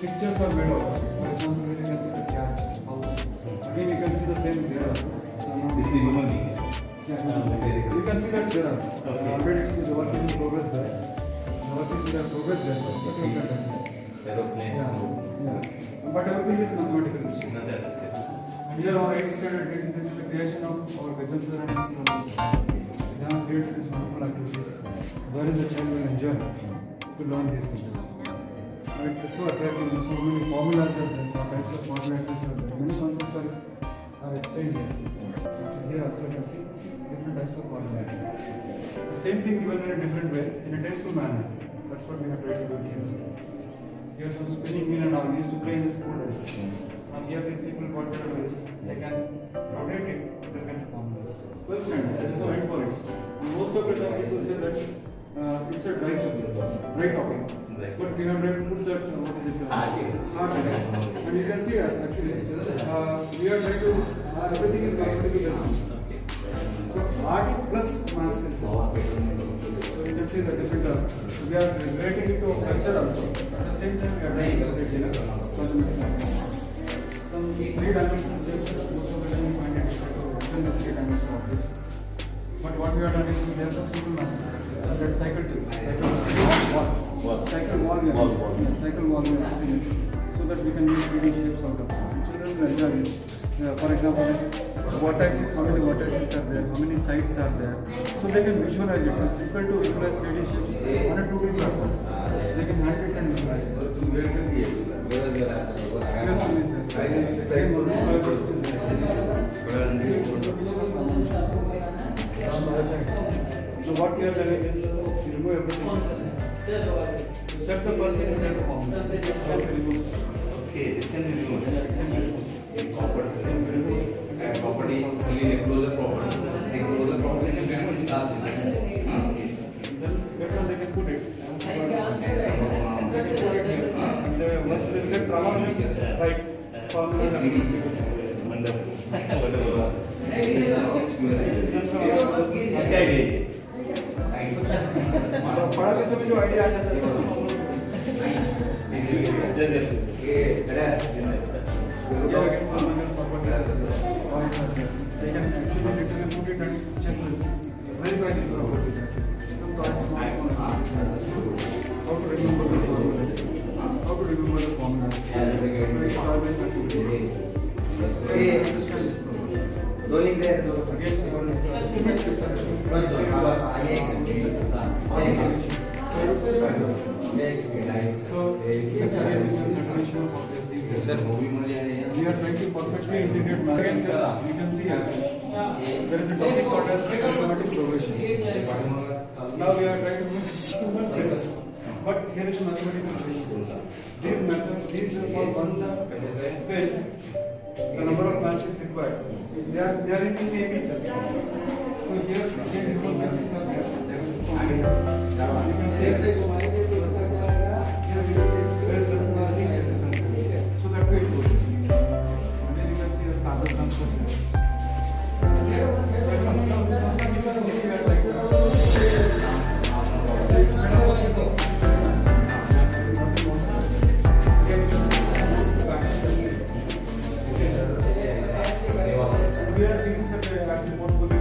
Pictures are made of. For example, you can see the cat, house. Again, you can see the same there. This is human being. You can see that there are. Already it's the work is in progress there. The work is in progress there. But you can Aeroplane. yeah. But everything is mathematical. And here our 8th standard reading, this is the creation of our Gajam sir and Pramod sir. They have created these wonderful activities wherein the child will enjoy to learn these things. And it's so attractive, so many formulas are there, types of quadrantals are there, many concepts are explained here. So here also you can see different types of quadrantals. The same thing given in a different way, in a tasteful manner. That's what we have tried to do here. Here some spinning wheel and all, we used to play in the school days. And here these people got better ways, they can rotate it with different kind of formulas. Well said, there is no end for it. Most of the time people say that it's a dry subject, dry topic. But we have tried to put that, what is it? Hard. And you can see actually, we are trying to, everything is mathematical lesson. So art plus maths is so you can see the different, we are relating it to culture also. At the same time, we are trying to calculate mathematics. Some three-dimensional shapes, most of the time we find it difficult to return the three-dimensional objects. But what we have done is we have some simple maths. That cycle wall. Cycle wall we are using. Cycle wall we are using so that we can make 3D shapes out of it. Children will enjoy it. For example, vertices, how many vertices are there, how many sides are there. So they can visualize it. It's difficult to visualize 3D shapes on a 2D platform. They can handle it and visualize it. So what we are doing is remove everything. Set the person in that form. Okay, this can be removed. Property, only a closer property. A closer property can start with it. Then later they can put it. And once they set right formula. पढ़ा के समय जो idea आ जाता है We are trying to perfectly integrate mathematics. You can see there is a topic called as systematic progression. Now we are trying to make human trace, but here is a mathematical progression. These methods, these for one phase, the number of matches required. They are in AB set. So here human traces are there. You can see here there is a so that way it goes. And then you can see the father transfer. We are giving such a portfolio.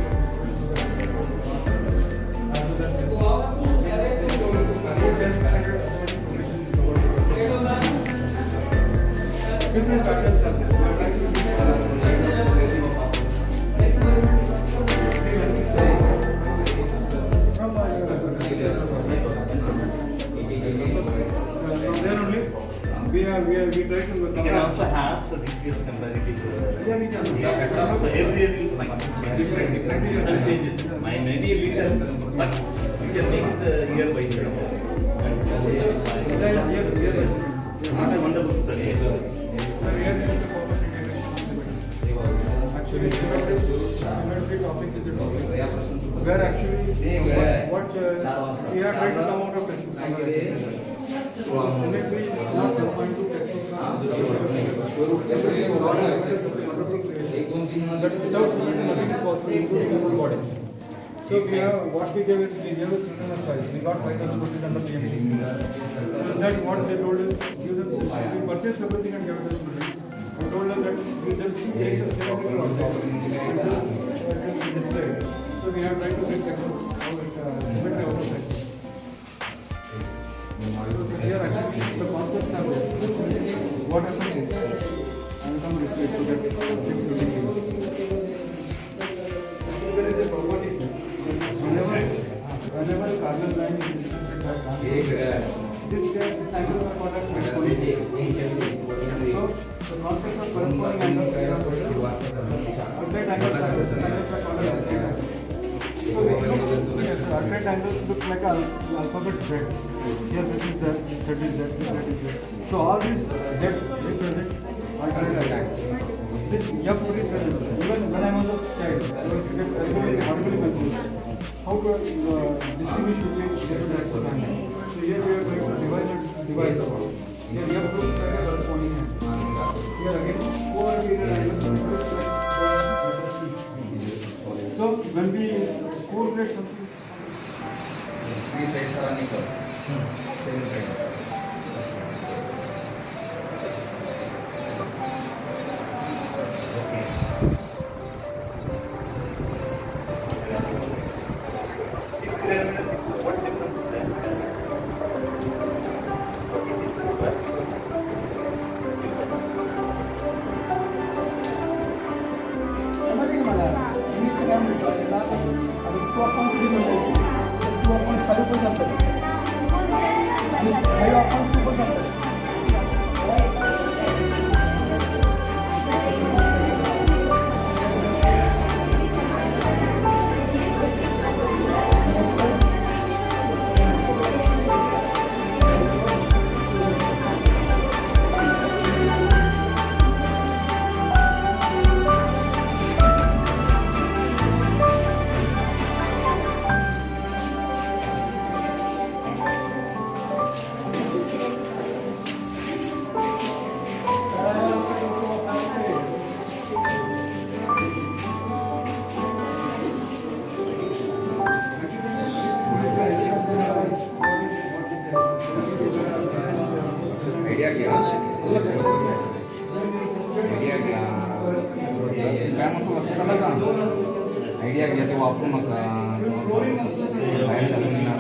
different patterns are there. We are trying to from there only we try to We can also have so this is comparative. Yeah, we can. So every year you might different some changes. Might maybe a little, but you can make the year by year. It's a wonderful study. Actually, similarity topic is a topic where actually what we are trying to come out of textbooks. Symmetry is not confined to textbooks. But without symmetry, nothing is possible, including human body. So we have what we gave is we gave the children a choice. We got 5,000 rupees under PMC. So that what they told us, give them, we purchase everything and give it to the children. We told them that we just take the symmetrical outcome and just display it. So we have tried to make textbooks symmetry out of textbooks. So here actually the concepts are there. What happens is I will come this way so that things will be clear. There is a property whenever a cardinal line is intersected by this angle are called as corresponding. So the concept of corresponding angles are arcade angles are called as arcade angles. So arcade angles look like an alphabet Z. Here this is that, this Z is that, this Z is that. So all these Z's represent arcade angles. This F represents, even when I was a child, I was horribly confused. How to distinguish between different types of angles. So here we are going to divide the word. Here F looks like a corresponding angle. Here again, co-ordinated angles looks like letter C. So when we correlate something, Three sides are unequal. Same side. Is clear what difference is there? Okay, this is what. समझे कि मला मी काय म्हणतो याला आणि 2.3 म्हणजे 2.5 पण सांगतात आणि 5.2 पण सांगतात आयडिया घ्या आयडिया घ्या काय म्हणतो लक्षात आलं का आयडिया घ्या ते वापरू नका बाहेर चालून येणार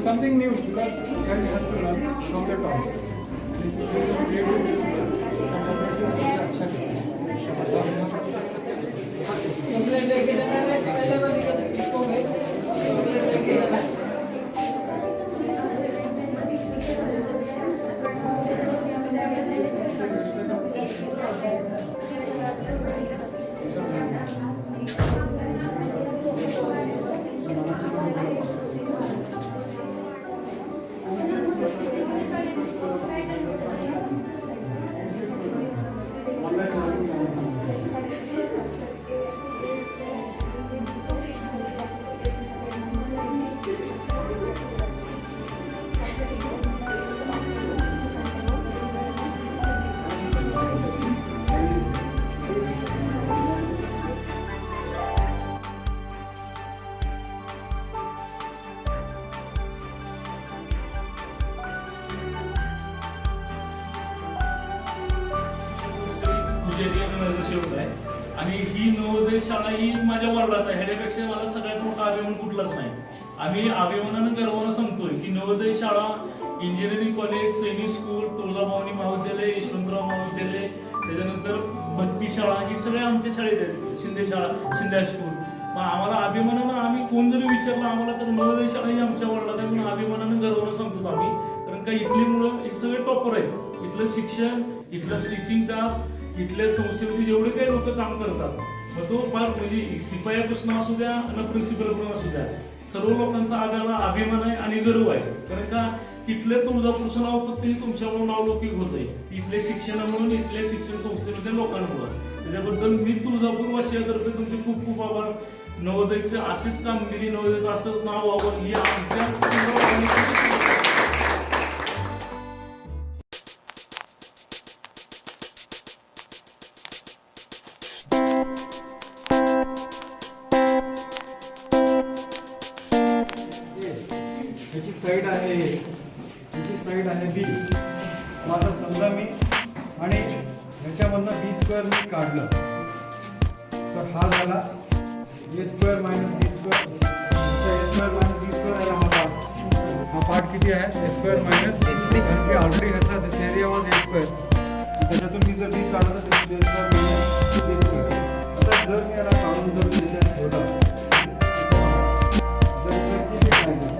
something new because child has to learn from the toys. This is creative अच्छा आहे आणि ही नवोदय शाळा ही माझ्या वर्गात आहे. ह्याच्यापेक्षा मला सगळ्यात मोठा अभिमान कुठलाच नाही. आम्ही अभिमानानं गर्वानं सांगतोय की नवोदय शाळा, इंजिनिअरिंग कॉलेज, सैनिक स्कूल, तुळजाभवानी महाविद्यालय, यशवंतराव महाविद्यालय, त्याच्यानंतर भक्ती शाळा, ही सगळे आमच्या शाळेत आहेत. शिंदे शाळा, शिंदे हायस्कूल. मग आम्हाला अभिमानानं, आम्ही कोण जरी विचारलं आम्हाला तर नवोदय शाळा ही आमच्या वर्गात आहे म्हणून अभिमानानं गर्वानं सांगतो आम्ही. कारण का इथली मुलं हे सगळे टॉपर आहेत. इथलं शिक्षण, इथलं स्टिचिंग स्टाफ, इथल्या संस्थेमध्ये जेवढे काही लोक काम करतात, मग तो फार म्हणजे शिपायापासून असू द्या आणि प्रिन्सिपल पण असू द्या, सर्व लोकांचा आम्हाला अभिमान आहे आणि गर्व आहे. कारण का इथल्या तुळजापूरचं नाव फक्त तुमच्यामुळे नावलौकिक होत आहे, इथल्या शिक्षणामुळे, इथल्या शिक्षण संस्थेमधल्या लोकांमुळे. त्याच्याबद्दल मी तुळजापूर वासियातर्फे तुमचे खूप खूप आभार. नवोदयचं असेच कामगिरी, नवोदयचं असंच नाव व्हावं ही आमच्या याची साईड आहे A, याची साईड आहे B. माझा समजा मी आणि ह्याच्यामधनं B² मी काढलं तर हा झाला A² minus B². A² minus B² याला हा पार्ट किती आहे? A² मायनस, कारण की ऑलरेडी ह्याचा दिस एरिया वॉज A². त्याच्यातून मी जर B काढलं तर A² मायनस B². आता जर मी याला काढून जर मी याच्यात ठेवलं तर इथं किती पाहिजे?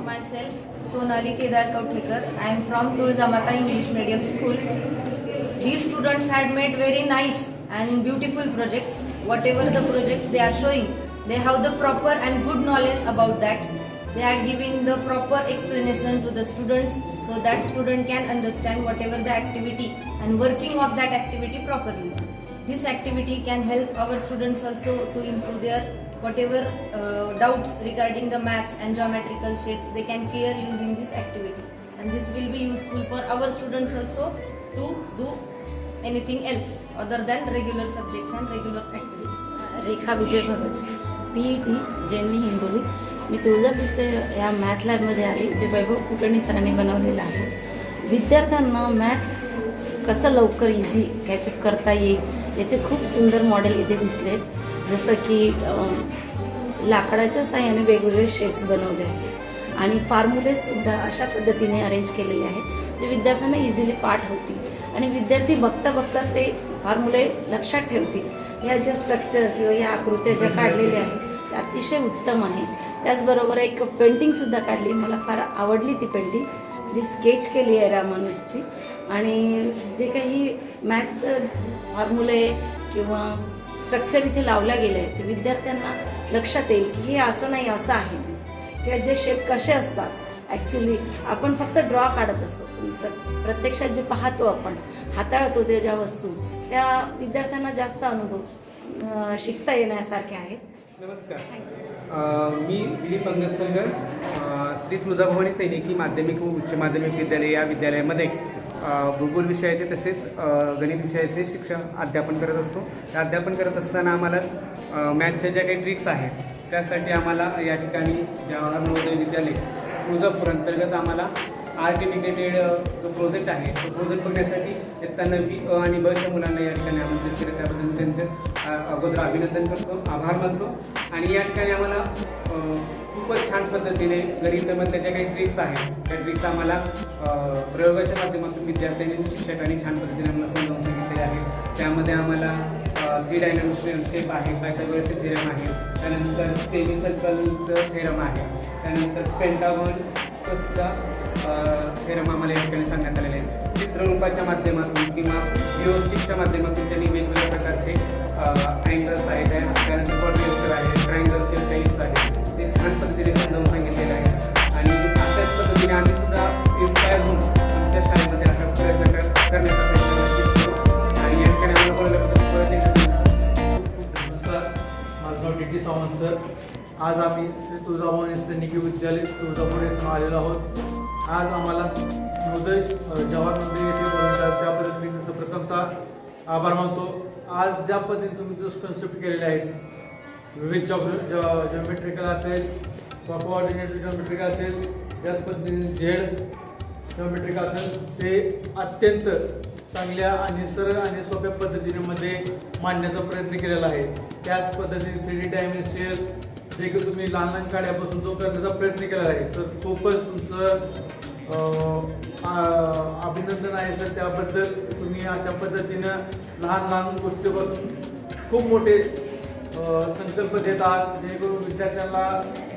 Myself, Sonali Kedar Kauthekar. I am from Tulzamata English Medium School. These students had made very nice and beautiful projects. Whatever the projects they are showing, they have the proper and good knowledge about that. They are giving the proper explanation to the students so that student can understand whatever the activity and working of that activity properly. This activity can help our students also to improve their whatever doubts regarding the maths and geometrical shapes they can clear using this activity, and this will be useful for our students also to do anything else other than regular subjects and regular activities. Rekha Vijay Bhagat, PET Jainvi Hingoli. मी तुळजापूरच्या या math लॅबमध्ये आली, जे वैभव कुलकर्णी सरांनी बनवलेलं आहे. विद्यार्थ्यांना math कसं लवकर easy ketchup करता येईल याचे खूप सुंदर मॉडेल इथे दिसले. जसं की लाकडाच्या साहाय्याने वेगवेगळे शेप्स बनवले आहेत आणि फॉर्म्युलेसुद्धा अशा पद्धतीने अरेंज केलेले आहेत जे विद्यार्थ्यांना इझिली पाठ होतील आणि विद्यार्थी बघता बघताच ते फॉर्म्युले लक्षात ठेवतील. ह्या ज्या स्ट्रक्चर किंवा या आकृत्या ज्या काढलेल्या आहेत त्या अतिशय उत्तम आहे. त्याचबरोबर एक पेंटिंगसुद्धा काढली, मला फार आवडली ती पेंटिंग, जी स्केच केली आहे रामानुजची. आणि जे काही मॅथ्सचं फॉर्म्युले किंवा स्ट्रक्चर इथे लावल्या गेले आहे ते विद्यार्थ्यांना लक्षात येईल की हे असं नाही असं आहे, किंवा जे शेप कसे असतात ॲक्च्युली आपण फक्त ड्रॉ काढत असतो प्रत्यक्षात जे पाहतो आपण हाताळतो ते ज्या वस्तू त्या विद्यार्थ्यांना जास्त अनुभव शिकता येण्यासारखे आहेत. नमस्कार, मी दिलीप अंगसंगर, श्री तुळजाभवानी सैनिकी माध्यमिक व उच्च माध्यमिक विद्यालय या विद्यालयामध्ये भूगोल विषयाचे तसेच गणित विषयाचे शिक्षण अध्यापन करत असतो. ते अध्यापन करत असताना आम्हाला मॅथ्सच्या ज्या काही ट्रिक्स आहेत त्यासाठी आम्हाला या ठिकाणी जवाहर नवोदय विद्यालय तुळजापूर अंतर्गत आम्हाला आर्ट इंटिग्रेटेड जो प्रोजेक्ट आहे तो प्रोजेक्ट बघण्यासाठी इयत्ता 9वी अ आणि ब च्या मुलांना या ठिकाणी आमंत्रित केलं. त्याबद्दल त्यांचं अगोदर अभिनंदन करतो, आभार मानतो. आणि या ठिकाणी आम्हाला खूपच छान पद्धतीने गणितामधल्या ज्या काही ट्रिक्स आहेत त्या ट्रिक्स आम्हाला प्रयोगाच्या माध्यमातून विद्यार्थ्यांनी शिक्षकांनी छान पद्धतीने आम्हाला समजावून सांगितलेले आहे. त्यामध्ये आम्हाला 3 डायनॅमिक शेप आहे, पायथागोरसचे थेरम आहे, त्यानंतर सेमी सर्कलचं थेरम आहे, त्यानंतर पेंटागॉनचं सुद्धा थेरम आम्हाला या ठिकाणी सांगण्यात आलेले आहेत. चित्ररूपाच्या माध्यमातून किंवा जिओस्टिकच्या माध्यमातून त्यांनी वेगवेगळ्या प्रकारचे अँगल्स आहेत, त्यानंतर क्वाड्रिलेटरल आहे, ट्रायंगलचे टाईप्स आहेत, ते छान पद्धतीने समजावून सांगितलेले आहे. आणि अशाच पद्धतीने आम्ही सुद्धा इन्स्पायर होऊन आमच्या शाळेमध्ये असा प्रयत्न करण्याचा प्रयत्न करतो. आणि या ठिकाणी आम्हाला बोलल्याबद्दल नमस्कार, माझं नाव डी सावंत सर. आज आम्ही श्री तुळजाभवानी सैनिकी विद्यालय तुळजापूर येथून आलेलो आहोत. आज आम्हाला नवोदय जवाहर नवोदय येथे बोलवण्यात त्याबद्दल मी तुमचं प्रथमतः आभार मानतो. आज ज्या पद्धतीने तुम्ही जो कन्सेप्ट केलेले आहेत विविध जॉमेट्रिकल असेल, कोऑर्डिनेट जॉमेट्रिकल असेल, त्याच पद्धतीने झेड जॉमेट्रिकल असेल, ते अत्यंत चांगल्या आणि सरळ आणि सोप्या पद्धतीने मध्ये मांडण्याचा प्रयत्न केलेला आहे. त्याच पद्धतीने 3D डायमेन्शनल जे की तुम्ही लहान लहान काड्यापासून जो करण्याचा प्रयत्न केलेला आहे सर, खूपच तुमचं अभिनंदन आहे सर. त्याबद्दल तुम्ही अशा पद्धतीनं लहान लहान गोष्टीपासून खूप मोठे संकल्प देत आहात, जेणेकरून विद्यार्थ्यांना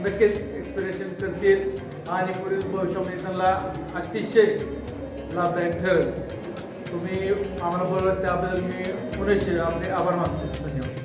नक्कीच एक्सपिरेशन करतील आणि पुढील भविष्यामध्ये त्यांना अतिशय लाभदायक ठरेल. तुम्ही आम्हाला बोलवलं त्याबद्दल मी पुनश्च आपले आभार मानतो. धन्यवाद.